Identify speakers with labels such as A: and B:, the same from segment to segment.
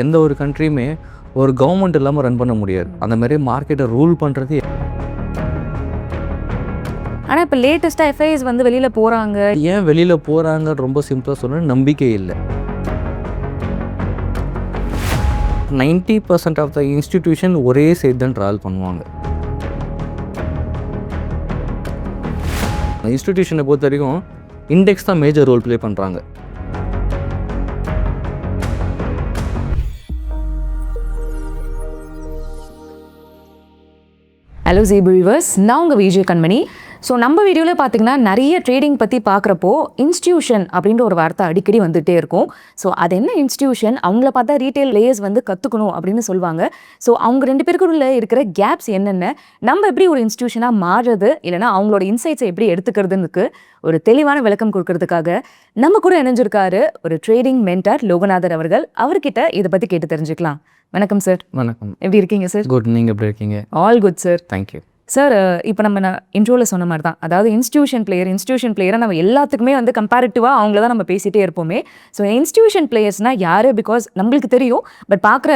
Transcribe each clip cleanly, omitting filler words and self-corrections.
A: எந்த ஒரு கண்ட்ரியுமே ஒரு கவர்மெண்ட் இல்லாமல் ரன் பண்ண முடியாது. அந்த மாதிரி மார்க்கெட்டை ரூல் பண்ணுறது.
B: ஆனால் இப்போ லேட்டஸ்ட்டாக எஃப்ஐஎஸ் வந்து வெளியில் போகிறாங்க.
A: ஏன் வெளியில் போகிறாங்க ரொம்ப சிம்பிளாக சொல்லணும், நம்பிக்கை இல்லை. 90% ஆஃப் த இன்ஸ்டிடியூஷன் ஒரே சைடு தான் ட்ராவல் பண்ணுவாங்க. இன்ஸ்டிடியூஷனை பொறுத்த வரைக்கும் இண்டெக்ஸ் தான் மேஜர் ரோல் ப்ளே பண்ணுறாங்க.
B: ஹலோ Zebu viewers, நான் உங்கள் விஜய் கண்மணி. ஸோ நம்ம வீடியோவில் பார்த்திங்கன்னா நிறைய ட்ரேடிங் பற்றி பார்க்குறப்போ இன்ஸ்டியூஷன் அப்படின்ற ஒரு வார்த்தை அடிக்கடி வந்துகிட்டே இருக்கும். ஸோ அது என்ன இன்ஸ்டியூஷன், அவங்கள பார்த்தா ரீட்டைல் லேயர்ஸ் வந்து கற்றுக்கணும் அப்படின்னு சொல்லுவாங்க. ஸோ அவங்க ரெண்டு பேருக்குள்ள இருக்கிற கேப்ஸ் என்னென்ன, நம்ம எப்படி ஒரு இன்ஸ்டியூஷனாக மாறுறது, இல்லைனா அவங்களோட இன்சைட்ஸை எப்படி எடுத்துக்கிறதுக்கு ஒரு தெளிவான விளக்கம் கொடுக்கறதுக்காக நம்ம கூட இணைஞ்சிருக்காரு ஒரு ட்ரேடிங் மென்டார் லோகநாதர் அவர்கள். அவர்கிட்ட இதை பற்றி கேட்டு தெரிஞ்சுக்கலாம். வணக்கம் சார்.
A: வணக்கம்.
B: எப்படி இருக்கீங்க சார்?
A: குட். நீங்கள் எப்படி இருக்கீங்க?
B: All good sir.
A: Thank you
B: sir. இப்போ நம்ம இன்ட்ரோவில் சொன்ன மாதிரி தான், அதாவது இன்ஸ்டியூஷன் பிளேயரை நம்ம எல்லாத்துக்குமே வந்து கம்பேரிட்டிவாக அவங்கள தான் நம்ம பேசிகிட்டே இருப்போமே. ஸோ இன்ஸ்டியூஷன் பிளேயர்ஸ்னால் யார்? பிகாஸ் நம்மளுக்கு தெரியும், பட் பார்க்குற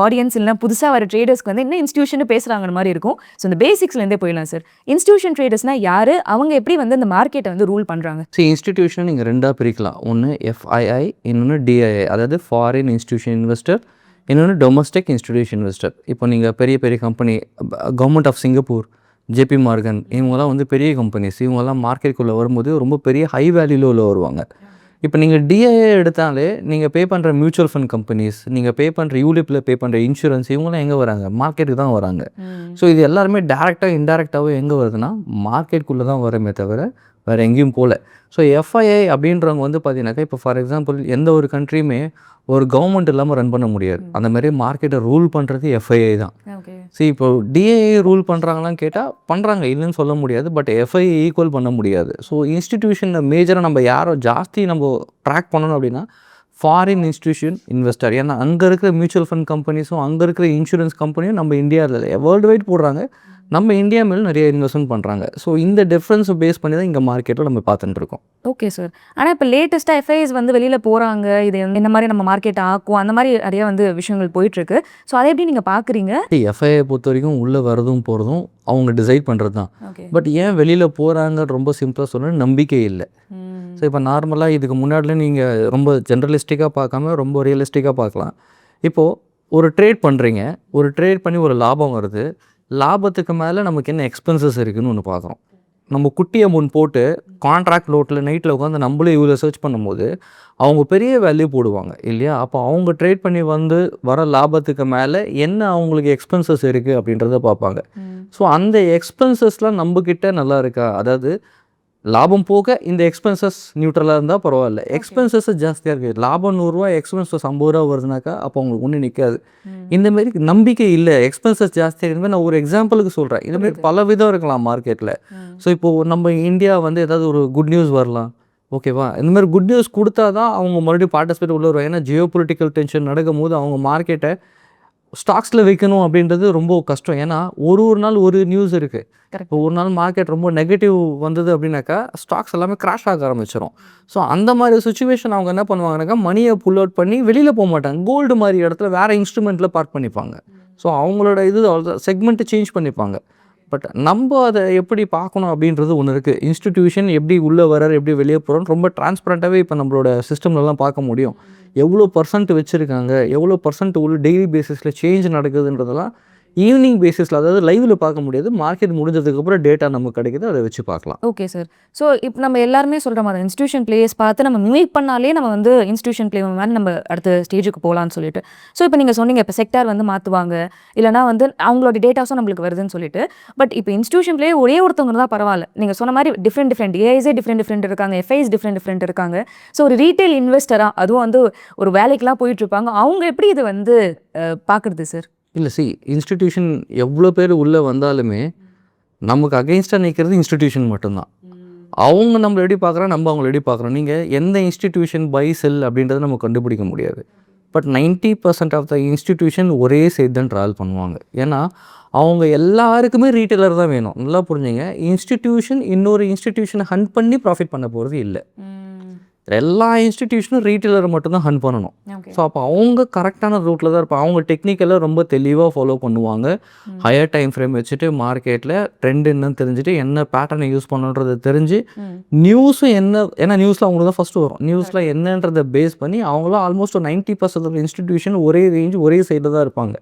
B: ஆடியன்ஸ் இல்லைனா புதுசாக வர ட்ரேடர்ஸ்க்கு வந்து என்ன இன்ஸ்டியூஷன் பேசுகிறாங்க மாதிரி இருக்கும். ஸோ இந்த பேசிக்ஸ்லேருந்தே போயிடலாம் சார். இன்ஸ்டியூஷன் ட்ரேடர்ஸ்னால் யார், அவங்க எப்படி வந்து இந்த மார்க்கெட்டை வந்து ரூல் பண்ணுறாங்க?
A: இன்ஸ்டிடியூஷன் நீங்கள் ரெண்டாக பிரிக்கலாம். ஒன்று எஃப்ஐஐ, இன்னொன்று டிஐஐ, அதாவது ஃபாரின் இன்ஸ்டிடியூஷன் இன்வெஸ்டர், இன்னொன்று டொமஸ்டிக் இன்ஸ்டிடியூஷன் இன்வெஸ்டர். இப்போ நீங்கள் பெரிய பெரிய company, government of Singapore, JP Morgan, இவங்கெல்லாம் வந்து பெரிய கம்பெனிஸ். இவங்கெல்லாம் மார்க்கெட்டுக்குள்ளே வரும்போது ரொம்ப பெரிய ஹை வேல்யூவில் உள்ள வருவாங்க. இப்போ நீங்கள் டிஐஏ எடுத்தாலே நீங்கள் பே பண்ணுற மியூச்சுவல் ஃபண்ட் கம்பெனிஸ், நீங்கள் பே பண்ணுற யூலிப்பில் பே பண்ணுற இன்சூரன்ஸ், இவங்களாம் எங்கே வராங்க? மார்க்கெட்டுக்கு தான் வராங்க. ஸோ இது எல்லாருமே டேரெக்டாக இன்டெரக்டாகவோ எங்கே வருதுன்னா மார்க்கெட்டுக்குள்ளே தான் வரமே தவிர வேறு எங்கேயும் போகல. ஸோ எஃப்ஐஐ அப்படின்றவங்க வந்து பார்த்தீங்கன்னாக்கா, இப்போ ஃபார் எக்ஸாம்பிள் எந்த ஒரு கண்ட்ரியுமே ஒரு கவர்மெண்ட் இல்லாமல் ரன் பண்ண முடியாது. அந்த மாதிரி மார்க்கெட்டை ரூல் பண்ணுறது எஃப்ஐஐ தான். இப்போ டிஐஐ ரூல் பண்ணுறாங்களான்னு கேட்டால் பண்ணுறாங்க, இல்லைன்னு சொல்ல முடியாது. பட் எஃப்ஐஐ ஈக்குவல் பண்ண முடியாது. ஸோ இன்ஸ்டிடியூஷனில் மேஜராக நம்ம யாரோ ஜாஸ்தி நம்ம ட்ராக் பண்ணணும் அப்படின்னா ஃபாரின் இன்ஸ்டிடியூஷன் இன்வெஸ்டர். ஏன்னா அங்கே இருக்கிற மியூச்சுவல் ஃபண்ட் கம்பெனிஸும் அங்கே இருக்கிற இன்சூரன்ஸ் கம்பெனியும் நம்ம இந்தியாவில் வேர்ல்டு வைட் போடுறாங்க, நம்ம இந்தியா மேலே நிறைய இன்வெஸ்ட்மெண்ட் பண்ணுறாங்க. ஸோ இந்த டிஃப்ரென்ஸை பேஸ் பண்ணி தான் இங்கே மார்க்கெட்டில் நம்ம பார்த்துட்டு இருக்கோம்.
B: Okay sir. ஆனால் இப்போ லேட்டஸ்ட்டாக எஃப்ஐஎஸ் வந்து வெளியில் போகிறாங்க, இது இந்த மாதிரி நம்ம மார்க்கெட்டை ஆக்கும், அந்த மாதிரி நிறைய வந்து விஷயங்கள் போயிட்டுருக்கு. ஸோ அதை எப்படி நீங்கள் பார்க்குறீங்க?
A: எஃப்ஐஐ பொறுத்த வரைக்கும் உள்ளே வரதும் போகிறதும் அவங்க டிசைட் பண்ணுறது தான். பட் ஏன் வெளியில் போகிறாங்க ரொம்ப சிம்பிளாக சொன்னால் நம்பிக்கை இல்லை. ஸோ இப்போ நார்மலாக இதுக்கு முன்னாடியே நீங்கள் ரொம்ப ஜென்ரலிஸ்டிக்காக பார்க்காம ரொம்ப ரியலிஸ்டிக்காக பார்க்கலாம். இப்போது ஒரு ட்ரேட் பண்ணுறீங்க, ஒரு ட்ரேட் பண்ணி ஒரு லாபம் வருது. லாபத்துக்கு மேலே நமக்கு என்ன எக்ஸ்பென்சஸ் இருக்குதுன்னு ஒன்று பார்க்குறோம். நம்ம குட்டி அமௌண்ட் போட்டு கான்ட்ராக்ட் லோட்டில் நைட்டில் உட்காந்து நம்மளே இவ்வளோ சர்ச் பண்ணும்போது அவங்க பெரிய வேல்யூ போடுவாங்க இல்லையா? அப்போ அவங்க ட்ரேட் பண்ணி வந்து வர லாபத்துக்கு மேலே என்ன அவங்களுக்கு எக்ஸ்பென்சஸ் இருக்குது அப்படின்றத பார்ப்பாங்க. ஸோ அந்த எக்ஸ்பென்சஸ்லாம் நம்மக்கிட்ட நல்லா இருக்கா, அதாவது லாபம் போக இந்த எக்ஸ்பென்சஸ் நியூட்ரலாக இருந்தால் பரவாயில்ல. எக்ஸ்பென்சஸ் ஜாஸ்தியாக இருக்குது, லாபம் 100 ரூபா, எக்ஸ்பென்சஸ் 50 ரூபா வருதுனாக்கா அப்போ அவங்களுக்கு ஒன்றும் நிற்காது. இந்தமாரி நம்பிக்கை இல்லை, எக்ஸ்பென்சஸ் ஜாஸ்தியாக இருக்குது. நான் ஒரு எக்ஸாம்பிளுக்கு சொல்கிறேன், இதுமாரி பல விதம் இருக்கலாம் மார்க்கெட்டில். ஸோ இப்போது நம்ம இந்தியா வந்து ஏதாவது ஒரு குட் நியூஸ் வரலாம், ஓகேவா? இந்தமாதிரி குட் நியூஸ் கொடுத்தா தான் அவங்க மறுபடியும் பார்ட்டிசிபேட் உள்ள வருவாங்க. ஏன்னா ஜியோ பொலிட்டிக்கல் டென்ஷன் நடக்கும் போது அவங்க மார்க்கெட்டை ஸ்டாக்ஸில் வைக்கணும் அப்படின்றது ரொம்ப கஷ்டம். ஏன்னா ஒரு நாள் ஒரு நியூஸ் இருக்குது. இப்போ ஒரு நாள் மார்க்கெட் ரொம்ப நெகட்டிவ் வந்தது அப்படின்னாக்கா ஸ்டாக்ஸ் எல்லாமே கிராஷ் ஆக ஆரம்பிச்சிடும். ஸோ அந்த மாதிரி சுச்சுவேஷன் அவங்க என்ன பண்ணுவாங்கனாக்கா, மணியை புல் அவுட் பண்ணி வெளியில் போக மாட்டாங்க, கோல்டு மாதிரி இடத்துல வேறு இன்ஸ்ட்ருமெண்ட்டில் பார்க் பண்ணிப்பாங்க. ஸோ அவங்களோட இது செக்மெண்ட்டை சேஞ்ச் பண்ணிப்பாங்க. பட் நம்ம அதை எப்படி பார்க்கணும் அப்படின்றது ஒன்று இருக்குது. இன்ஸ்டிடியூஷன் எப்படி உள்ளே வர்றாரு, எப்படி வெளியே போகிறோன்னு ரொம்ப டிரான்ஸ்பரண்ட்டாகவே இப்போ நம்மளோட சிஸ்டம்லலாம் பார்க்க முடியும். எவ்வளோ பர்சன்ட் வச்சுருக்காங்க, எவ்வளோ பர்சன்ட் உள்ள டெய்லி பேசிஸில் சேஞ்ச் நடக்குதுன்றதெல்லாம் ஈவினிங் பேசிஸில், அதாவது லைவில் பார்க்க முடியாது. மார்க்கெட் முடிஞ்சதுக்கப்புறம் டேட்டா நமக்கு கிடைக்குது, அதை வச்சு பார்க்கலாம்.
B: Okay sir. ஸோ இப்போ நம்ம எல்லாருமே சொல்கிற மாதிரி இன்ஸ்டியூஷன் பிளேயர்ஸ் பார்த்து நம்ம மிமிக் பண்ணாலே நம்ம வந்து இன்ஸ்டியூஷன் பிளேயர் மாதிரி நம்ம அடுத்த ஸ்டேஜுக்கு போகலான்னு சொல்லிட்டு. ஸோ இப்போ நீங்கள் சொன்னீங்க, இப்போ செக்டார் வந்து மாற்றுவாங்க, இல்லைனா வந்து அவங்களோட டேட்டாஸும் நம்மளுக்கு வருதுன்னு சொல்லிட்டு. பட் இப்போ இன்ஸ்டியூஷன் பிளேயர் ஒரே ஒருத்தவங்க தான் பரவாயில்ல. நீங்கள் சொன்ன மாதிரி டிஃப்ரெண்ட் ஏஐஸே டிஃப்ரெண்ட் இருக்காங்க, எஃப்ஐஸ் டிஃப்ரெண்ட் இருக்காங்க. ஸோ ஒரு ரீட்டைல் இன்வெஸ்டராக, அதுவும் வந்து ஒரு வேலைக்கெலாம் போயிட்டுருப்பாங்க, அவங்க எப்படி இதை வந்து பார்க்குறது சார்?
A: இல்லை, இன்ஸ்டிடியூஷன் எவ்வளோ பேர் உள்ளே வந்தாலுமே நமக்கு அகெயின்ஸ்டாக நிற்கிறது இன்ஸ்டிடியூஷன் மட்டும்தான். அவங்க நம்மளை எப்படி பார்க்குறோம், நம்ம அவங்கள எப்படி பார்க்குறோம். நீங்கள் எந்த இன்ஸ்டிடியூஷன் பை செல் அப்படின்றத நம்ம கண்டுபிடிக்க முடியாது. பட் 90% ஆஃப் த இன்ஸ்டிடியூஷன் ஒரே சைடு தான் ட்ராவல் பண்ணுவாங்க. ஏன்னா அவங்க எல்லாருக்குமே ரீட்டைலர் தான் வேணும். நல்லா புரிஞ்சுங்க, இன்ஸ்டிடியூஷன் இன்னொரு இன்ஸ்டிடியூஷனை ஹண்ட் பண்ணி ப்ராஃபிட் பண்ண போகிறது இல்லை. எல்லா இன்ஸ்டிடியூஷனும் ரீட்டெயிலரை மட்டும்தான் ஹண்ட் பண்ணணும். ஸோ அப்போ அவங்க கரெக்டான ரூட்டில் தான் இருப்பாங்க. அவங்க டெக்னிக்கலாக ரொம்ப தெளிவாக ஃபாலோ பண்ணுவாங்க. ஹையர் டைம் ஃப்ரேம் வச்சுட்டு மார்க்கெட்டில் ட்ரெண்ட் என்னன்னு தெரிஞ்சுட்டு என்ன பேட்டர்னை யூஸ் பண்ணுன்றதை தெரிஞ்சு நியூஸும் என்ன, ஏன்னா நியூஸில் அவங்களுக்கு தான் ஃபஸ்ட்டு வரும். நியூஸில் என்னன்றதை பேஸ் பண்ணி அவங்களும் ஆல்மோஸ்ட் ஒரு 90% இன்ஸ்டிடியூஷன் ஒரே ரேஞ்ச் ஒரே சைடில் தான் இருப்பாங்க.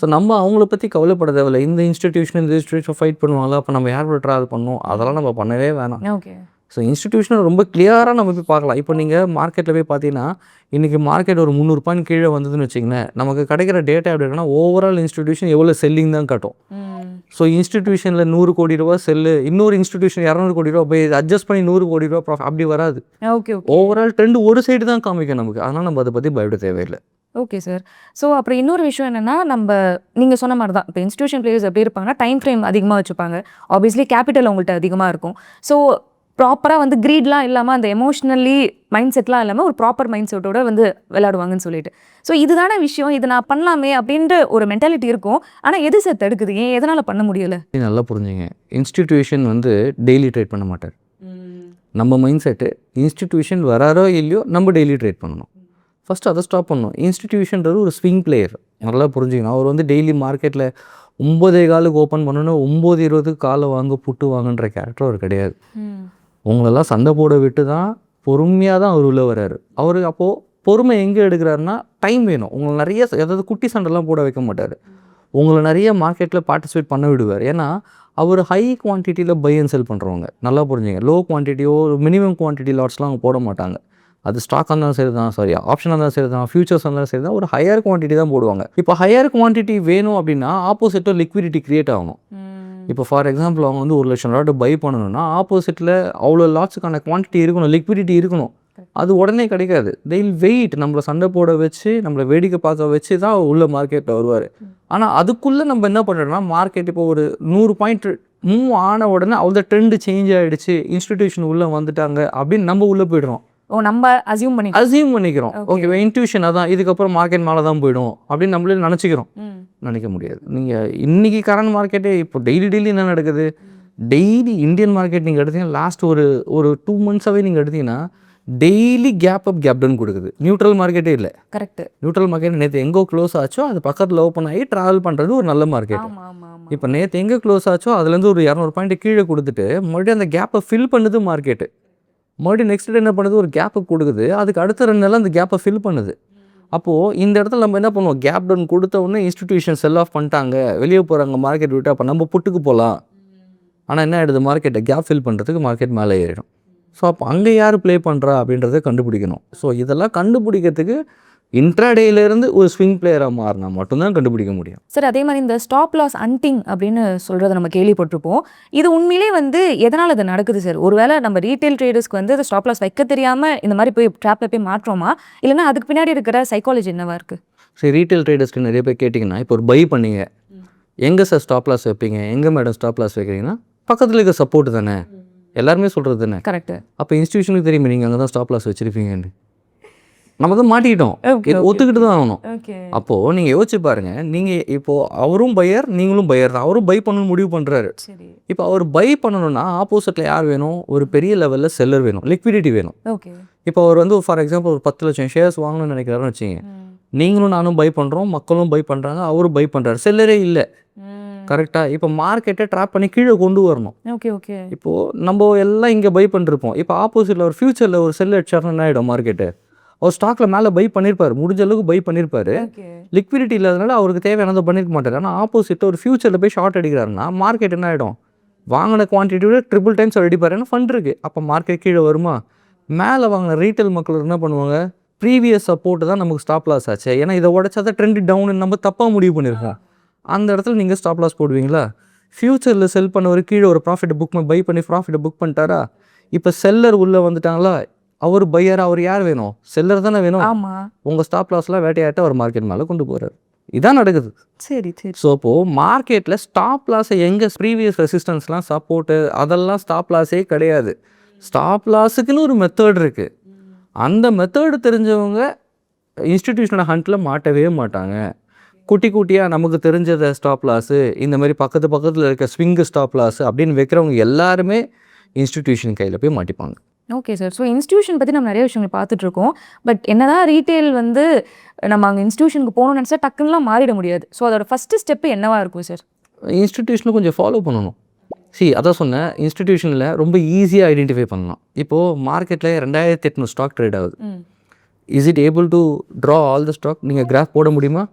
A: ஸோ நம்ம அவங்கள பற்றி கவலைப்பட தேவையில்லை. இந்த இன்ஸ்டிடியூஷன் ஃபைட் பண்ணுவாங்க, அப்போ நம்ம யார் ட்ராவல் பண்ணணும், அதெல்லாம் நம்ம பண்ணவே வேணாம். ஸோ இன்ஸ்டிடியூஷனை ரொம்ப கிளியராக நம்ம போய் பார்க்கலாம். இப்போ நீங்கள் மார்க்கெட்டில் போய் பார்த்தீங்கன்னா இன்றைக்கி மார்க்கெட் ஒரு 300 பாயிண்ட் கீழே வந்ததுன்னு வச்சிங்களேன், நமக்கு கிடைக்கிற டேட்டா எப்படி இருக்குன்னா ஓவரால் இன்ஸ்டிடியூஷன் எவ்வளோ செல்லிங் தான் காட்டும். ஸோ இன்ஸ்டிடியூஷனில் 100 கோடி ரூபா செல்லு, இன்னொரு இன்ஸ்டிடியூஷன் 200 கோடி ரூபா போய் அட்ஜஸ்ட் பண்ணி 100 கோடி ரூபா ப்ராஃபிட் அப்படி வராது. ஓவரால் ட்ரெண்ட் ஒரு சைடு தான் காமிக்கும் நமக்கு. அதனால் நம்ம அதை பற்றி பயப்பட தேவையில்லை.
B: Okay sir. ஸோ அப்புறம் இன்னொரு விஷயம் என்னென்னா, நீங்கள் சொன்ன மாதிரி தான் இப்போ இன்ஸ்டிடியூஷன் பிளேயர்ஸ் எப்படி இருப்பாங்கன்னா டைம் ஃப்ரேம் அதிகமாக வச்சுப்பாங்க. ஆப்வியஸ்லி கேபிட்டல் அவங்கள்ட்ட அதிகமாக இருக்கும். ஸோ ப்ராப்பராக வந்து க்ரீட்லாம் இல்லாமல் அந்த எமோஷ்னலி மைண்ட் செட்லாம் இல்லாமல் ஒரு ப்ராப்பர் மைண்ட் செட்டோட வந்து விளையாடுவாங்கன்னு சொல்லிட்டு. ஸோ இதுதான விஷயம், இது நான் பண்ணலாமே அப்படின்ற ஒரு மென்டாலிட்டி இருக்கும். ஆனால் எது சார் தடுக்குது, ஏன் எதனால் பண்ண முடியலை?
A: நல்லா புரிஞ்சுங்க. இன்ஸ்டிடியூஷன் வந்து டெய்லி ட்ரேட் பண்ண மாட்டார். நம்ம மைண்ட் செட்டு இன்ஸ்டிடியூஷன் வராரோ இல்லையோ நம்ம டெய்லி ட்ரேட் பண்ணணும். ஃபஸ்ட்டு அதை ஸ்டாப் பண்ணணும். இன்ஸ்டிடியூஷன்றது ஒரு ஸ்விங் பிளேயர், நல்லா புரிஞ்சுக்கணும். அவர் வந்து டெய்லி மார்க்கெட்டில் 9:15 ஓப்பன் பண்ணணும், 9:20 காலை வாங்க புட்டு வாங்கன்ற கேரக்டர் அவர் கிடையாது. உங்களெல்லாம் சண்டை போட விட்டு தான் பொறுமையாக தான் அவர் உள்ளே வர்றாரு. அவர் அப்போது பொறுமை எங்கே எடுக்கிறாருன்னா டைம் வேணும். உங்களை நிறைய ஏதாவது குட்டி சண்டைலாம் போட வைக்க மாட்டார். உங்களை நிறைய மார்க்கெட்டில் பார்ட்டிசிபேட் பண்ண விடுவார். ஏன்னா அவர் ஹை குவான்டிட்டியில் பை அண்ட் செல் பண்ணுறவங்க, நல்லா புரிஞ்சுங்க. லோ குவான்டிட்டியோ மினிமம் குவான்டிட்டி லாட்ஸ்லாம் அவங்க போட மாட்டாங்க. அது ஸ்டாக்காக இருந்தாலும் சரி தான், சாரி ஆப்ஷனாக இருந்தாலும் சரி தான், ஃபியூச்சர்ஸ் இருந்தாலும் சரி தான், ஒரு ஹையர் குவான்டிட்டி தான் போடுவாங்க. இப்போ ஹையர் குவான்டிட்டி வேணும் அப்படின்னா ஆப்போசிட்டாக லிக்விடிட்டி க்ரியேட் ஆகணும். இப்போ ஃபார் எக்ஸாம்பிள் அவங்க வந்து 1,00,000 லாட் பை பண்ணணும்னா ஆப்போசிட்டில் அவ்வளோ லாட்ஸுக்கான குவான்டிட்டி இருக்கணும், லிக்விடிட்டி இருக்கணும். அது உடனே கிடைக்காது. தெயில் வெயிட், நம்மளை சண்டை போட வச்சு நம்மளை வேடிக்கை பார்க்க வச்சு தான் உள்ள மார்க்கெட்டில் வருவார். ஆனால் அதுக்குள்ளே நம்ம என்ன பண்ணுறோம்னா மார்க்கெட் இப்போ ஒரு 100 பாயிண்ட் மூவ் ஆன உடனே அவ்வளோ ட்ரெண்டு சேஞ்ச் ஆகிடுச்சு, இன்ஸ்டிடியூஷன் உள்ளே வந்துட்டாங்க அப்படின்னு நம்ம உள்ளே போய்டுறோம்.
B: நம்ம அசியூம்
A: பண்ணிக்கிறோம். ஓகே, இன்ட்யூஷன் அதான், இதுக்கப்புறம் மார்க்கெட் மேலே தான் போயிடும் அப்படின்னு நம்மளே நினச்சிக்கிறோம். நினைக்க முடியாது. நீங்கள் இன்றைக்கி கரண்ட் மார்க்கெட்டே இப்போ டெய்லி என்ன நடக்குது, டெய்லி இந்தியன் மார்க்கெட் நீங்கள் எடுத்தீங்கன்னா லாஸ்ட் ஒரு 2 மந்த்ஸாகவே நீங்கள் எடுத்தீங்கன்னா daily gap up gap down கொடுக்குது. நியூட்ரல் மார்க்கெட்டே இல்லை.
B: கரெக்ட்.
A: நியூட்ரல் மார்க்கெட் நேற்று எங்கோ க்ளோஸ் ஆச்சோ அது பக்கத்தில் ஓப்பன் ஆகி ட்ராவல் பண்ணுறது ஒரு நல்ல மார்க்கெட். இப்போ நேற்று எங்கே க்ளோஸ் ஆச்சோ அதுலேருந்து ஒரு 200 பாயிண்ட் கீழே கொடுத்துட்டு மறுபடியும் அந்த கேப்பை ஃபில் பண்ணுது மார்க்கெட்டு. மறுபடியும் நெக்ஸ்ட் டே என்ன பண்ணுது, ஒரு கேப்பை கொடுக்குது, அதுக்கு அடுத்த 2 நாள் அந்த கேப்பை ஃபில் பண்ணுது. அப்போது இந்த இடத்துல நம்ம என்ன பண்ணுவோம், கேப் டவுன் கொடுத்த உடனே இன்ஸ்டிடியூஷன் செல் ஆஃப் பண்ணிட்டாங்க, வெளியே போகிறாங்க மார்க்கெட் விட்டு, அப்போ நம்ம புட்டுக்கு போகலாம். ஆனால் என்ன ஆகிடுது, மார்க்கெட்டை கேப் ஃபில் பண்ணுறதுக்கு மார்க்கெட் மேலே ஏறிடும். ஸோ அப்போ அங்கே யார் ப்ளே பண்ணுறா அப்படின்றத கண்டுபிடிக்கணும். ஸோ இதெல்லாம் கண்டுபிடிக்கிறதுக்கு இன்ட்ராடேலேருந்து ஒரு ஸ்விங் பிளேயராக மாறினா மட்டும்தான் கண்டுபிடிக்க முடியும்.
B: சார் அதே மாதிரி இந்த ஸ்டாப் லாஸ் ஹண்டிங் அப்படின்னு சொல்கிறத நம்ம கேள்விப்பட்டிருப்போம். இது உண்மையிலே வந்து எதனால் அது நடக்குது சார்? ஒருவேளை நம்ம ரீட்டைல் ட்ரேடர்ஸ்க்கு வந்து அந்த ஸ்டாப் லாஸ் வைக்க தெரியாமல் இந்த மாதிரி போய் ட்ராப்பில் போய் மாற்றோமா, இல்லைனா அதுக்கு பின்னாடி இருக்கிற சைக்காலஜி என்னவா இருக்குது?
A: சரி, ரீட்டைல் ட்ரேடர்ஸ்க்கு நிறைய பேர் கேட்டிங்கன்னா இப்போ ஒரு பை பண்ணிங்க, எங்கே சார் ஸ்டாப் லாஸ் வைப்பீங்க, எங்கே மேடம் ஸ்டாப் லாஸ் வைக்கிறீங்கன்னா பக்கத்தில் இருக்க சப்போர்ட் தானே, எல்லாருமே சொல்கிறது தானே.
B: கரெக்ட்.
A: அப்போ இன்ஸ்டியூஷனுக்கு தெரியுமே நீங்கள் அங்கே தான் ஸ்டாப் லாஸ் வச்சுருப்பீங்கன்னு. நம்ம தான் மாட்டிக்கிட்டோம், ஒத்துக்கிட்டு தான் ஆகணும். அப்போது நீங்கள் யோசிச்சு பாருங்கள், நீங்கள் இப்போது அவரும் பையர் நீங்களும் பையர் தான், அவரும் பை பண்ணணும்னு முடிவு பண்ணுறாரு. இப்போ அவர் பை பண்ணணும்னா ஆப்போசிட்டில் யார் வேணும், ஒரு பெரிய லெவலில் செல்லர் வேணும், லிக்விடிட்டி வேணும். இப்போ அவர் வந்து ஃபார் எக்ஸாம்பிள் ஒரு 10 லட்சம் ஷேர்ஸ் வாங்கணும்னு நினைக்கிறாருன்னு வச்சுங்க, நீங்களும் நானும் பை பண்ணுறோம், மக்களும் பை பண்ணுறாங்க, அவரும் பை பண்ணுறாரு, செல்லரே இல்லை. கரெக்டாக. இப்போ மார்க்கெட்டை ட்ராப் பண்ணி கீழே கொண்டு வரணும். இப்போது நம்ம எல்லாம் இங்கே பை பண்ணிருப்போம், இப்போ ஆப்போசிட்டில் ஒரு ஃபியூச்சரில் ஒரு செல் அடிச்சாருன்னு என்ன ஆகிடும், மார்க்கெட்டு அவர் ஸ்டாக்கில் மேலே பை பண்ணியிருப்பார், முடிஞ்ச அளவுக்கு பை பண்ணியிருப்பார், லிக்விடிட்டி இல்லாதனால அவருக்கு தேவையானதை பண்ணியிருக்க மாட்டார். ஆனால் ஆப்போசிட் ஒரு ஃபியூச்சரில் போய் ஷார்ட் அடிக்கிறாருன்னா மார்க்கெட் என்ன ஆகிடும், வாங்கின குவான்டிட்டியோட ட்ரிபிள் டைம்ஸ் அவர் அடிப்பார். ஏன்னா ஃபண்ட் இருக்குது. அப்போ மார்க்கெட் கீழே வருமா, மேலே வாங்கின ரீட்டைல் மக்கள் என்ன பண்ணுவாங்க, ப்ரீவியஸ் சப்போர்ட்டு தான் நமக்கு ஸ்டாப் லாஸ் ஆச்சு, ஏன்னா இதை உடச்சா தான் ட்ரெண்ட் டவுன் நம்ம தப்பாக முடிவு பண்ணியிருக்கோம். அந்த இடத்துல நீங்கள் ஸ்டாப் லாஸ் போடுவீங்களா? ஃபியூச்சரில் செல் பண்ணவர் கீழே ஒரு ப்ராஃபிட்டை பை பண்ணி ப்ராஃபிட்டை புக் பண்ணிட்டாரா, இப்போ செல்லர் உள்ளே வந்துட்டாங்களா, அவர் பையர், அவர் யார் வேணும், செல்லர் தானே வேணும். உங்கள் ஸ்டாப் லாஸ்லாம் வேட்டையாட்ட அவர் மார்க்கெட் மேலே கொண்டு போகிறார். இதான் நடக்குது.
B: சரி.
A: ஸோ இப்போது மார்க்கெட்டில் ஸ்டாப் லாஸை எங்கே ப்ரீவியஸ் ரெசிஸ்டன்ஸ்லாம் சப்போர்ட்டு அதெல்லாம் ஸ்டாப் லாஸே கிடையாது. ஸ்டாப் லாஸுக்குன்னு ஒரு மெத்தட் இருக்குது. அந்த மெத்தடு தெரிஞ்சவங்க இன்ஸ்டிடியூஷனல் ஹண்ட்டில் மாட்டவே மாட்டாங்க. குட்டியாக நமக்கு தெரிஞ்சதை ஸ்டாப் லாஸு, இந்த மாதிரி பக்கத்தில் இருக்க ஸ்விங்கு ஸ்டாப் லாஸு அப்படின்னு வைக்கிறவங்க எல்லாருமே இன்ஸ்டிடியூஷன் கையில் போய் மாட்டிப்பாங்க.
B: Okay sir. ஸோ இன்ஸ்டியூஷன் பற்றி நம்ம நிறைய விஷயங்கள் பார்த்துட்ருக்கோம். பட் என்னதான் ரீட்டெயில் வந்து நம்ம அங்கே இன்ஸ்டியூஷனுக்கு போகணும்னு நினச்சா டக்குன்னுலாம் மாறிட முடியாது. ஸோ அதோட ஃபஸ்ட்டு ஸ்டெப்பு என்னவா இருக்கும் சார்?
A: இன்ஸ்டிடியூஷனில் கொஞ்சம் ஃபாலோ பண்ணணும். அதான் சொன்னேன், இன்ஸ்டிடியூஷனில் ரொம்ப ஈஸியாக ஐடென்டிஃபை பண்ணலாம். இப்போது மார்க்கெட்டில் 2800 ஸ்டாக் ட்ரேட் ஆகுது. Is it able to draw all the stock? நீங்கள் கிராஃப் போட முடியுமா?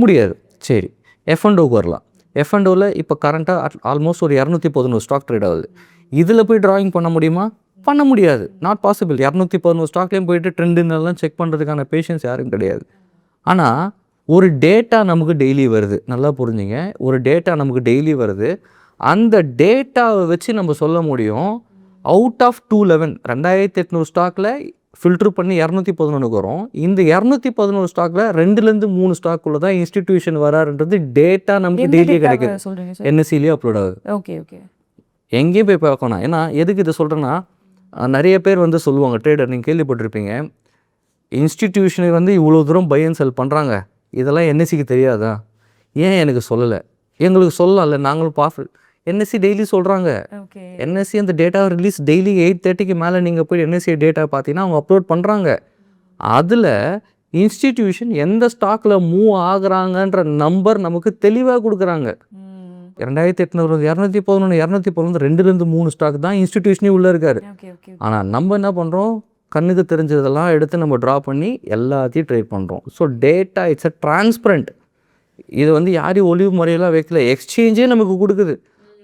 A: முடியாது. சரி, F&Oக்கு வரலாம். F&Oவில் இப்போ கரண்ட்டாக ஆல்மோஸ்ட் ஒரு 211 ஸ்டாக் ட்ரேட் ஆகுது. இதில் போய் ட்ராயிங் பண்ண முடியுமா? பண்ண முடியாது. Not possible. 211 ஸ்டாக்லேயும் போயிட்டு ட்ரெண்டுன்னெல்லாம் செக் பண்ணுறதுக்கான பேஷன்ஸ் யாரும் கிடையாது. ஆனால் ஒரு டேட்டா நமக்கு டெய்லி வருது. நல்லா புரிஞ்சுங்க, ஒரு டேட்டா நமக்கு டெய்லி வருது. அந்த டேட்டாவை வச்சு நம்ம சொல்ல முடியும், அவுட் ஆஃப் 211 2800 ஸ்டாக்கில் ஃபில்ட்ரு பண்ணி 211க்கு வரும். இந்த 211 ஸ்டாக்கில் 2லேருந்து 3 ஸ்டாக்குள்ளே தான் இன்ஸ்டிடியூஷன் வராருன்றது டேட்டா நமக்கு டெய்லியே கிடைக்குது. NSEலேயே அப்லோட் ஆகுது.
B: Okay okay.
A: எங்கேயும் போய் பார்க்கணும். ஏன்னா எதுக்கு இதை சொல்கிறேன்னா, நிறைய பேர் வந்து சொல்லுவாங்க, ட்ரேடர் நீங்கள் கேள்விப்பட்டிருப்பீங்க, இன்ஸ்டிடியூஷனுக்கு வந்து இவ்வளோ தூரம் பை அண்ட் செல் பண்ணுறாங்க, இதெல்லாம் NSEக்கு தெரியாதா? ஏன் எனக்கு சொல்லலை? எங்களுக்கு சொல்லலாம்ல, நாங்களும் NSE டெய்லி சொல்கிறாங்க. NSE அந்த டேட்டாவை ரிலீஸ் டெய்லி 8:30க்கு மேலே நீங்கள் போய் NSE டேட்டா பார்த்தீங்கன்னா அவங்க அப்லோட் பண்ணுறாங்க. அதில் இன்ஸ்டிடியூஷன் எந்த ஸ்டாக்கில் மூவ் ஆகுறாங்கன்ற நம்பர் நமக்கு தெளிவாக கொடுக்குறாங்க. 2800 211 2லேருந்து 3 ஸ்டாக் தான் இன்ஸ்டிடியூஷனே உள்ளே இருக்காரு. ஆனால் நம்ம என்ன பண்ணுறோம், கண்ணுக்கு தெரிஞ்சதெல்லாம் எடுத்து நம்ம ட்ரா பண்ணி எல்லாத்தையும் ட்ரேட் பண்ணுறோம். So data it's a transparent. இது வந்து யாரையும் ஒளிவு முறையெல்லாம் வைக்கல, எக்ஸ்சேஞ்சே நமக்கு கொடுக்குது.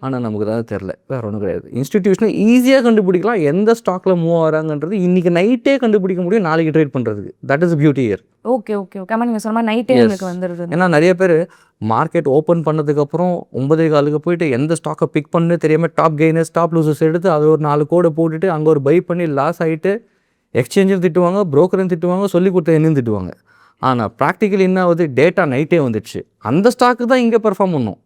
A: ஆனால் நமக்கு தான் தெரில, வேறு ஒன்றும் கிடையாது. இன்ஸ்டிடியூஷனை ஈஸியாக கண்டுபிடிக்கலாம், எந்த ஸ்டாக்கில் மூவ் ஆகிறாங்கன்றது இன்றைக்கி நைட்டே கண்டுபிடிக்க முடியும், நாளைக்கு ட்ரேட் பண்ணுறதுக்கு. That is beauty year.
B: Okay okay okay. ஆமாம், நீங்கள் சொன்ன மாதிரி நைட்டே உங்களுக்கு வந்துடுது.
A: ஏன்னா நிறைய பேர் மார்க்கெட் ஓப்பன் பண்ணதுக்கப்புறம் 9:15க்கு போயிட்டு எந்த ஸ்டாக்கை பிக் பண்ணு தெரியாமல் டாப் கெய்னர்ஸ் டாப் லூசர்ஸ் எடுத்து அது ஒரு 4 கோடை போட்டுட்டு அங்கே ஒரு பை பண்ணி லாஸ் ஆகிட்டு எக்ஸ்சேஞ்சும் திட்டுவாங்க, புரோக்கரும் திட்டுவாங்க, சொல்லி கொடுத்த என்னன்னு திட்டுவாங்க. ஆனால் ப்ராக்டிக்கலி என்ன ஆகுது, டேட்டா நைட்டே வந்துடுச்சு, அந்த ஸ்டாக்கு தான் இங்கே பெர்ஃபார்ம் பண்ணும்.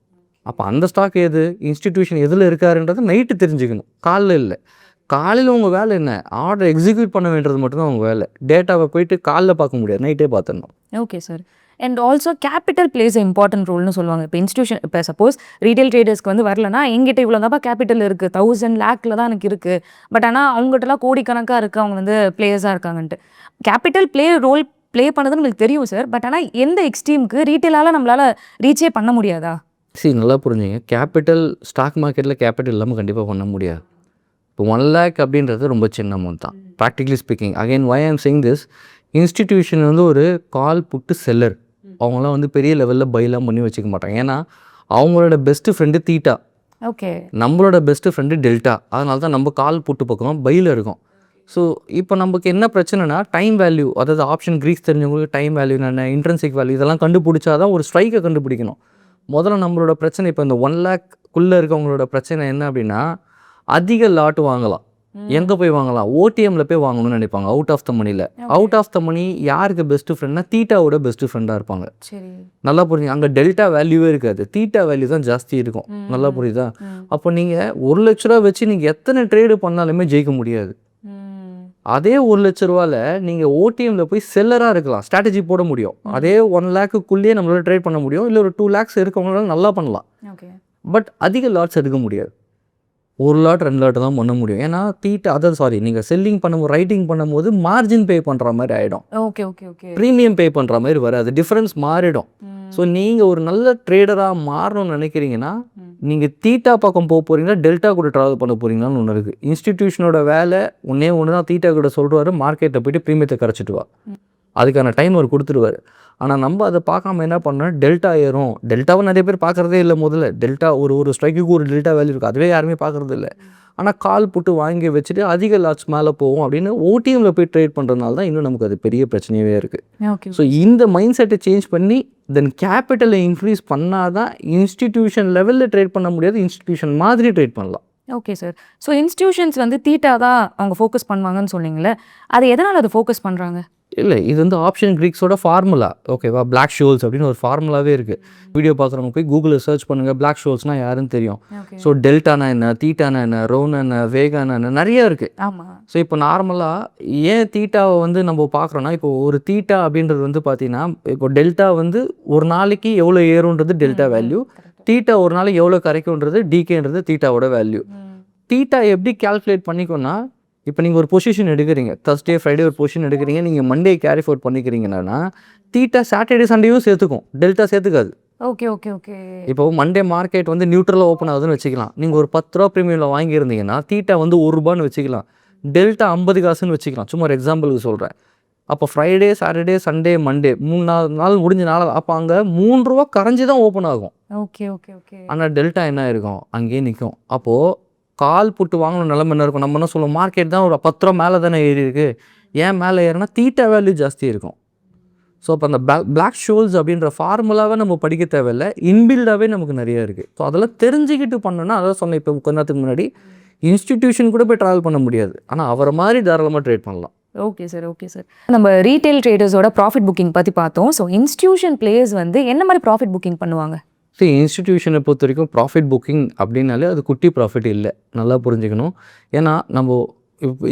A: அப்போ அந்த ஸ்டாக் எது, இன்ஸ்டிடியூஷன் எதில் இருக்காருன்றது நைட்டு தெரிஞ்சுக்கணும், காலையில் இல்லை. காலையில் உங்கள் வேலை என்ன, ஆர்டர் எக்ஸிக்யூட் பண்ண வேண்டியது மட்டும்தான் உங்கள் வேலை. டேட்டாவை போயிட்டு காலையில் பார்க்க முடியாது, நைட்டே பார்த்துடணும்.
B: Okay sir. And also capital place important ரோல்னு சொல்லுவாங்க. இப்போ இன்ஸ்டியூஷன், இப்போ சப்போஸ் ரீட்டைல் ட்ரேடர்ஸ்க்கு வந்து வரலன்னா, எங்கிட்ட இவ்வளோ தான்ப்பா கேபிட்டல் இருக்குது, 1000 lakhல தான் எனக்கு இருக்குது, பட் ஆனால் அவங்ககிட்டலாம் கோடிக்கணக்காக இருக்குது, அவங்க வந்து பிளேயர்ஸாக இருக்காங்கன்ட்டு. கேபிட்டல் ரோல் ப்ளே பண்ணதுன்னு உங்களுக்கு தெரியும் சார், பட் ஆனால் எந்த எக்ஸ்ட்ரீமுக்கு ரீட்டைலால் நம்மளால் ரீச்சே பண்ண முடியாதா?
A: நல்லா புரிஞ்சுங்க, கேபிட்டல் ஸ்டாக் மார்க்கெட்டில் கேபிட்டல் இல்லாமல் கண்டிப்பாக பண்ண முடியாது. இப்போ 1 lakh அப்படின்றது ரொம்ப சின்ன அமௌண்ட் தான், practically speaking. Again why I am saying this, institution வந்து ஒரு கால் புட்டு செல்லர், அவங்களாம் வந்து பெரிய லெவலில் பைலாம் பண்ணி வச்சுக்க மாட்டாங்க. ஏன்னா அவங்களோட பெஸ்ட்டு ஃப்ரெண்டு தீட்டா,
B: ஓகே, நம்மளோட
A: பெஸ்ட்டு ஃப்ரெண்டு டெல்டா. அதனால தான் நம்ம கால் புட்டு பக்கம் பையில் இருக்கும். ஸோ இப்போ நமக்கு என்ன பிரச்சனைனா, டைம் வேல்யூ, அதாவது ஆப்ஷன் க்ரீக்ஸ் தெரிஞ்சவங்களுக்கு டைம் வேல்யூ என்ன, இன்ட்ரென்சிக் வேல்யூ, இதெல்லாம் கண்டுபிடிச்சா தான் ஒரு ஸ்ட்ரைக்கை கண்டுபிடிக்கணும். முதல்ல நம்மளோட பிரச்சனை, இப்போ இந்த 1 lakhக்குள்ளே இருக்கவங்களோட பிரச்சனை என்ன அப்படின்னா, அதிக லாட் வாங்கலாம். எங்கே போய் வாங்கலாம், ஓடிஎம்மில் போய் வாங்கணும்னு நினைப்பாங்க, அவுட் ஆஃப் த மணியில். அவுட் ஆஃப் த மணி யாருக்கு பெஸ்ட்டு ஃப்ரெண்ட்னா, தீட்டாவோட பெஸ்ட்டு ஃப்ரெண்டாக இருப்பாங்க. நல்லா புரியுது, அங்கே டெல்டா வேல்யூவே இருக்காது, தீட்டா வேல்யூ தான் ஜாஸ்தி இருக்கும். நல்லா புரியுதா? அப்போ நீங்கள் 1 லட்ச ரூபா வச்சு நீங்கள் எத்தனை ட்ரேடு பண்ணாலுமே ஜெயிக்க முடியாது. அதே 1 லட்ச ரூபாவில் நீங்கள் ஓடிஎம்மில் போய் செல்லராக இருக்கலாம், ஸ்ட்ராட்டஜி போட முடியும். அதே 1 lakhக்குள்ளேயே நம்மளால ட்ரேட் பண்ண முடியும். இல்லை ஒரு 2 lakhs இருக்கவங்களால நல்லா பண்ணலாம். பட் அதிக லாட்ஸ் எடுக்க முடியாது. 1 lot 2 lot தான் பண்ண முடியும். ஏன்னா தீட்டா, அதாவது நீங்கள் செல்லிங் பண்ணும்போது, ரைட்டிங் பண்ணும்போது மார்ஜின் பே பண்ணுற மாதிரி ஆகிடும்.
B: Okay okay okay.
A: ப்ரீமியம் பே பண்ணுற மாதிரி வராது, டிஃப்ரென்ஸ் மாறிடும். ஸோ நீங்கள் ஒரு நல்ல ட்ரேடராக மாறணும்னு நினைக்கிறீங்கன்னா, நீங்கள் தீட்டா பக்கம் போக போகிறீங்களா, டெல்டா கூட ட்ராவல் பண்ண போகிறீங்களான்னு ஒன்று இருக்குது. இன்ஸ்டிடியூஷனோட வேலை ஒன்றே ஒன்று தான், தீட்டா கூட சொல்கிறாரு, மார்க்கெட்டை போய்ட்டு ப்ரீமியத்தை கரைச்சிட்டு வா, அதுக்கான டைம் அவர் கொடுத்துருவார். ஆனால் நம்ம அதை பார்க்காம என்ன பண்ணோம், டெல்டா ஏறும். டெல்டாவை நிறைய பேர் பார்க்குறதே இல்லை. முதல்ல டெல்டா ஒரு ஸ்ட்ரைக்குக்கு ஒரு டெல்டா வேல்யூ இருக்குது, அதுவே யாருமே பார்க்குறது இல்லை. ஆனால் கால் புட்டு வாங்கி வச்சுட்டு அதிக லாட்ஸ் மேலே போகும் அப்படின்னு ஓடிஎம்மில் போய் ட்ரேட் பண்ணுறதுனால தான் இன்னும் நமக்கு அது பெரிய பிரச்சனையே இருக்குது. ஸோ இந்த மைண்ட் செட்டை சேஞ்ச் பண்ணி தென் கேபிட்டலை இன்க்ரீஸ் பண்ணால் தான் இன்ஸ்டிடியூஷன் லெவலில் ட்ரேட் பண்ண முடியாது, இன்ஸ்டிடியூஷன் மாதிரி ட்ரேட் பண்ணலாம்.
B: Okay sir. ஸோ இன்ஸ்டிடியூஷன்ஸ் வந்து தீட்டா தான் அவங்க ஃபோக்கஸ் பண்ணுவாங்கன்னு சொன்னீங்களே, அது எதனால் அதை ஃபோக்கஸ் பண்ணுறாங்க?
A: இல்லை, இது வந்து ஆப்ஷன் க்ரீக்ஸோட ஃபார்முலா. ஓகேவா, பிளாக் ஷோல்ஸ் அப்படின்னு ஒரு ஃபார்முலாவே இருக்குது. வீடியோ பார்க்குறவங்க போய் கூகுளில் சர்ச் பண்ணுங்கள், பிளாக் ஷோல்ஸ்னால் யாருன்னு தெரியும். ஸோ டெல்டானா என்ன, தீட்டானா என்ன, ரோனா என்ன, வேகானா என்ன, நிறைய இருக்குது.
B: ஆமாம்.
A: ஸோ இப்போ நார்மலாக ஏன் தீட்டாவை வந்து நம்ம பார்க்குறோன்னா, இப்போ ஒரு தீட்டா அப்படின்றது வந்து பார்த்தீங்கன்னா, இப்போ டெல்டா வந்து ஒரு நாளைக்கு எவ்வளோ ஏறுன்றது டெல்டா வேல்யூ, தீட்டா ஒரு நாளைக்கு எவ்வளோ கரைக்கும்ன்றது டிகேன்றது தீட்டாவோட வேல்யூ. தீட்டா எப்படி கால்குலேட் பண்ணிக்கோன்னா, இப்போ நீங்கள் ஒரு பொசிஷன் எடுக்கிறீங்க, Thursday Friday ஒரு பொசிஷன் எடுக்கிறீங்க, நீங்கள் Monday கேரி ஃபார்வர்ட் பண்ணிக்கிறீங்கன்னா தீட்டா சாட்டர்டே சண்டேயும் சேர்த்துக்கும், டெல்டா சேர்த்துக்காது.
B: Okay okay okay. இப்போ
A: மண்டே மார்க்கெட் வந்து நியூட்ரலாக ஓப்பன் ஆகுதுன்னு வச்சுக்கலாம். நீங்கள் ஒரு 10 ரூபா ப்ரீமியமில் வாங்கியிருந்தீங்கன்னா தீட்டா வந்து ₹1 வச்சுக்கலாம், டெல்டா 50 காசுன்னு வச்சுக்கலாம். சும்மா ஒரு எக்ஸாம்பிளுக்கு சொல்கிறேன். அப்போ ஃப்ரைடே சாட்டர்டே சண்டே மண்டே 3 நாள் முடிஞ்ச நாள் அப்போ அங்கே ₹3 கரைஞ்சி தான் ஓப்பன் ஆகும்.
B: Okay okay okay.
A: ஆனால் டெல்டா என்ன இருக்கும், அங்கேயே நிற்கும். அப்போது கால் போட்டு வாங்கணும் நிலைமை என்ன இருக்கும். நம்ம என்ன சொல்லுவோம், மார்க்கெட் தான் ஒரு 10 ரூபா மேலே தானே ஏறி இருக்குது, ஏன் மேலே ஏறினா தீட்டா வேல்யூ ஜாஸ்தி இருக்கும். ஸோ அப்போ அந்த பிளாக் ஷோல்ஸ் அப்படின்ற ஃபார்முலாவை நம்ம படிக்க தேவையில்லை, இன்பில்டாகவே நமக்கு நிறைய இருக்குது. ஸோ அதெல்லாம் தெரிஞ்சுக்கிட்டு பண்ணோன்னா, அதான் சொன்னேன் இப்போ கொஞ்ச நேரத்துக்கு முன்னாடி, இன்ஸ்டிடியூஷன் கூட போய் ட்ராவல் பண்ண முடியாது, ஆனால் அவரை மாதிரி தாராளமாக ட்ரேட் பண்ணலாம்.
B: Okay sir, okay sir. நம்ம ரீட்டைல் ட்ரேடர்ஸோட ப்ராஃபிட் புக்கிங் பற்றி பார்த்தோம். ஸோ இன்ஸ்டிடியூஷன் பிளேயர்ஸ் வந்து என்ன மாதிரி ப்ராஃபிட் புக்கிங் பண்ணுவாங்க?
A: சரி, இன்ஸ்டிடியூஷனை பொறுத்த வரைக்கும் ப்ராஃபிட் புக்கிங் அப்படின்னாலே அது குட்டி ப்ராஃபிட் இல்லை, நல்லா புரிஞ்சுக்கணும். ஏன்னா நம்ம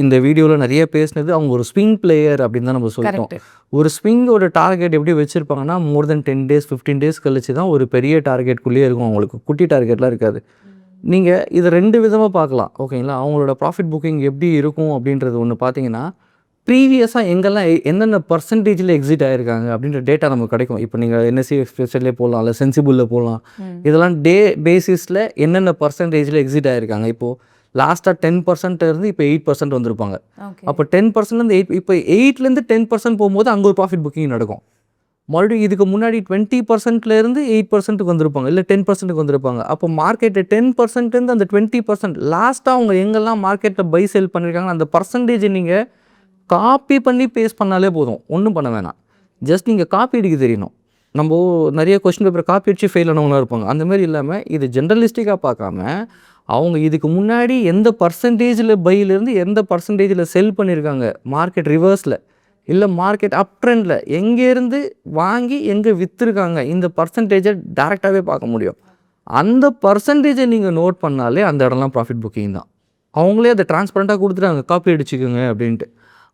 A: இந்த வீடியோவில் நிறைய பேசினது அவங்க ஒரு ஸ்விங் பிளேயர் அப்படின்னு தான் நம்ம சொல்லிட்டோம். ஒரு ஸ்விங்கோட டார்கெட் எப்படி வச்சுருப்பாங்கன்னா, மோர் தென் 10 days 15 days கழிச்சு தான் ஒரு பெரிய டார்கெட்குள்ளேயே இருக்கும், அவங்களுக்கு குட்டி டார்கெட்லாம் இருக்காது. நீங்கள் இதை 2 விதமாக பார்க்கலாம், ஓகேங்களா. அவங்களோட ப்ராஃபிட் புக்கிங் எப்படி இருக்கும் அப்படின்றது ஒன்று பார்த்தீங்கன்னா, ப்ரீவியஸாக எங்கெல்லாம் என்னென்ன பர்சன்டேஜில் எக்ஸிட் ஆகிருக்காங்க அப்படின்ற டேட்டா நமக்கு கிடைக்கும். இப்போ நீங்கள் என்எஸ்சி ஸ்பெஷல்லே போடலாம், இல்லை சென்சிபிளில் போடலாம். இதெல்லாம் டே பேசிஸில் என்னென்ன பர்சன்டேஜில் எக்ஸிட் ஆகிருக்காங்க. இப்போது லாஸ்ட்டாக 10% இருந்து இப்போ 8% வந்திருப்பாங்க. அப்போ 10%லேருந்து 8, இப்போ 8லேருந்து 10% போகும்போது அங்கே ஒரு ப்ராஃபிட் புக்கிங் நடக்கும். மறுபடியும் இதுக்கு முன்னாடி 20%லேருந்து 8%க்கு வந்திருப்பாங்க, இல்லை 10%க்கு வந்திருப்பாங்க. அப்போ மார்க்கெட்டு 10%லேருந்து அந்த 20% லாஸ்ட்டாக அவங்க எங்கெல்லாம் மார்க்கெட்டில் பை செல் பண்ணியிருக்காங்க அந்த பர்சன்டேஜை நீங்கள் காப்பி பண்ணி பேஸ்ட் பண்ணாலே போதும், ஒன்றும் பண்ண வேணாம். ஜஸ்ட் நீங்கள் காப்பி அடிக்க தெரியணும். நம்ம நிறைய கொஸ்டின் பேப்பர் காப்பி அடிச்சு ஃபெயில் ஆனவங்களாம் இருப்பாங்க, அந்த மாதிரி இல்லாமல் இது ஜென்ரலிஸ்டிக்காக பார்க்காம அவங்க இதுக்கு முன்னாடி எந்த பர்சன்டேஜில் பையிலேருந்து எந்த பர்சன்டேஜில் செல் பண்ணியிருக்காங்க, மார்க்கெட் ரிவர்ஸில் இல்லை மார்க்கெட் அப் ட்ரெண்டில் எங்கேருந்து வாங்கி எங்கே விற்றுருக்காங்க, இந்த பர்சன்டேஜை டேரெக்டாகவே பார்க்க முடியும். அந்த பர்சன்டேஜை நீங்கள் நோட் பண்ணாலே அந்த இடம்லாம் ப்ராஃபிட் புக்கிங் தான். அவங்களே அதை டிரான்ஸ்பரண்ட்டாக கொடுத்துட்டாங்க, காப்பி அடிச்சுக்கோங்க அப்படின்ட்டு.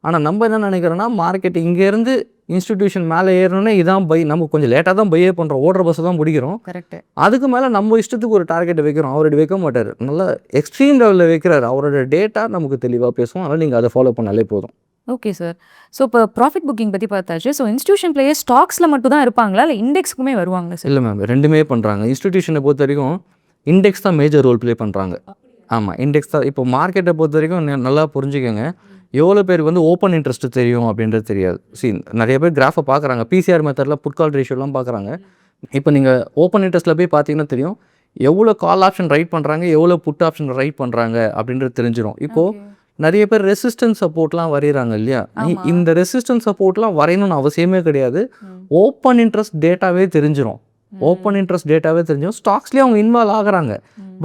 A: ஆனால் நம்ம என்ன நினைக்கிறோன்னா, மார்க்கெட் இங்கேருந்து இன்ஸ்டிடியூஷன் மேலே ஏறணுன்னே இதான் பை, நம்ம கொஞ்சம் லேட்டாக தான் பையே பண்ணுறோம், ஓடுற பஸ்ஸை தான் பிடிக்கிறோம்.
B: கரெக்ட்.
A: அதுக்கு மேலே நம்ம இஷ்டத்துக்கு ஒரு டார்கெட்டை வைக்கிறோம், அவரோட வைக்க மாட்டார், நல்லா எக்ஸ்ட்ரீம் லெவலில் வைக்கிறார். அவரோட டேட்டா நமக்கு தெளிவாக பேசுவோம், அதனால் நீங்கள் அதை ஃபாலோ பண்ணாலே போதும்.
B: Okay sir. ஸோ இப்போ ப்ராஃபிட் புக்கிங் பற்றி பார்த்தாச்சு. ஸோ இன்ஸ்டிடியூஷன் பிளேயர்ஸ் ஸ்டாக்ஸில் மட்டும் தான் இருப்பாங்களா, இல்லை இண்டெக்ஸ்க்குமே வருவாங்க சார்? இல்லை
A: மேம், ரெண்டுமே பண்ணுறாங்க. இன்ஸ்டிடியூஷனை பொறுத்த வரைக்கும் இண்டெக்ஸ் தான் மேஜர் ரோல் ப்ளே பண்ணுறாங்க. ஆமாம், இண்டெக்ஸ் தான். இப்போ மார்க்கெட்டை பொறுத்த வரைக்கும் நல்லா புரிஞ்சுக்கோங்க, எவ்வளோ பேருக்கு வந்து ஓப்பன் இன்ட்ரெஸ்ட் தெரியும் அப்படின்றது தெரியாது. நிறைய பேர் கிராஃபை பார்க்குறாங்க, பிசிஆர் மெத்தடில் புட்கால் ரேஷியோலாம் பார்க்குறாங்க. இப்போ நீங்கள் ஓப்பன் இன்ட்ரெஸ்ட்டில் போய் பார்த்தீங்கன்னா தெரியும், எவ்வளோ கால் ஆப்ஷன் ரைட் பண்ணுறாங்க, எவ்வளோ புட் ஆப்ஷன் ரைட் பண்ணுறாங்க அப்படின்றது தெரிஞ்சிடும். இப்போது நிறைய பேர் ரெசிஸ்டன்ஸ் சப்போர்ட்லாம் வரைகிறாங்க இல்லையா, இந்த ரெசிஸ்டன்ஸ் சப்போர்ட்லாம் வரையணும்னு அவசியமே கிடையாது. ஓப்பன் இன்ட்ரெஸ்ட் டேட்டாவே தெரிஞ்சிடும். ஓப்பன் இன்ட்ரெஸ்ட் டேட்டாவே தெரிஞ்சிடும். ஸ்டாக்ஸ்லேயே அவங்க இன்வால்வ் ஆகுறாங்க.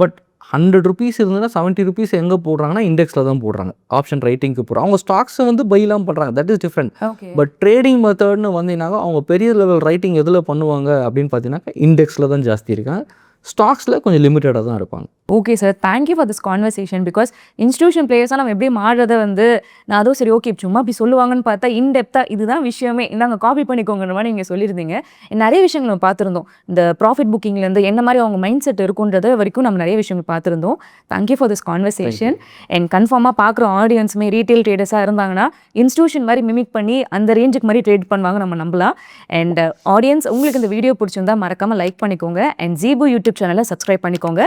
A: பட் 100 rupees இருந்ததுன்னா 70 rupees எங்கே போடுறாங்கன்னா இண்டெக்ஸில் தான் போடுறாங்க, ஆப்ஷன் ரைட்டிங்க்கு போடுறாங்க. அவங்க ஸ்டாக்ஸை வந்து பைலாம் பண்ணுறாங்க, that is different. But trading மெத்தட்னு வந்தீங்கன்னாக்கா அவங்க பெரிய லெவல் ரைட்டிங் எதில் பண்ணுவாங்க அப்படின்னு பார்த்தீங்கன்னாக்கா இண்டெக்ஸில் தான் ஜாஸ்தி இருக்காங்க, ஸ்டாக்ஸில் கொஞ்சம் லிமிட்டடாக தான் இருப்பாங்க.
B: Okay sir, thank you for this conversation. Because institution பிளேயர்ஸாக நம்ம எப்படி மாறுறதை வந்து நான் அதுவும் சரி ஓகே சும்மா அப்படி சொல்லுவாங்கன்னு பார்த்தா இன்டெப்த்தாக இதுதான் விஷயமே, இந்தாங்க காப்பி பண்ணிக்கோங்கிற மாதிரி நீங்கள் சொல்லியிருந்தீங்க. நிறைய விஷயங்கள் நம்ம பார்த்துருந்தோம், இந்த ப்ராஃபிட் புக்கிங்லேருந்து என்ன மாதிரி அவங்க மைண்ட் செட் இருக்குன்றது வரைக்கும் நம்ம நிறைய விஷயங்கள் பார்த்துருந்தோம். Thank you for this conversation. And கன்ஃபார்மாக பார்க்குற ஆடியன்ஸுமே ரீட்டைல் ட்ரேடர்ஸாக இருந்தாங்கன்னா இன்ஸ்டிடியூஷன் மாதிரி மிமிக் பண்ணி அந்த ரேஞ்சுக்கு மாதிரி ட்ரேட் பண்ணுவாங்க, நம்ம நம்பலாம். அண்ட் ஆடியன்ஸ், உங்களுக்கு இந்த வீடியோ பிடிச்சிருந்தா மறக்காமல் லைக் பண்ணிக்கோங்க. அண்ட் ஜீபு யூடியூப் சேனலை சப்ஸ்கிரைப் பண்ணிக்கோங்க.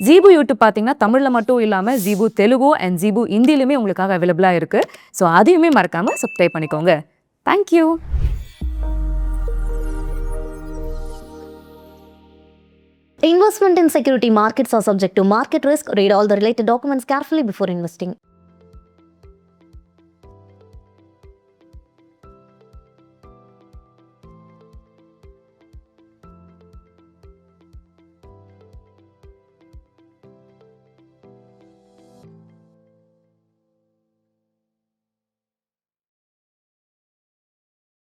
B: ஜீபு யூடியூப் பார்த்தீங்கன்னா தமிழில் மட்டும் இல்லாமல் ஜீபு தெலுங்கு அண்ட் ஜீபு ஹிந்திலுமே உங்களுக்காக அவைலபிளாக இருக்குது. ஸோ அதையுமே மறக்காமல் சப்ஸ்கிரைப் பண்ணிக்கோங்க. Thank you.
C: Investment in security markets are subject to market risk. Read all the related documents carefully before investing.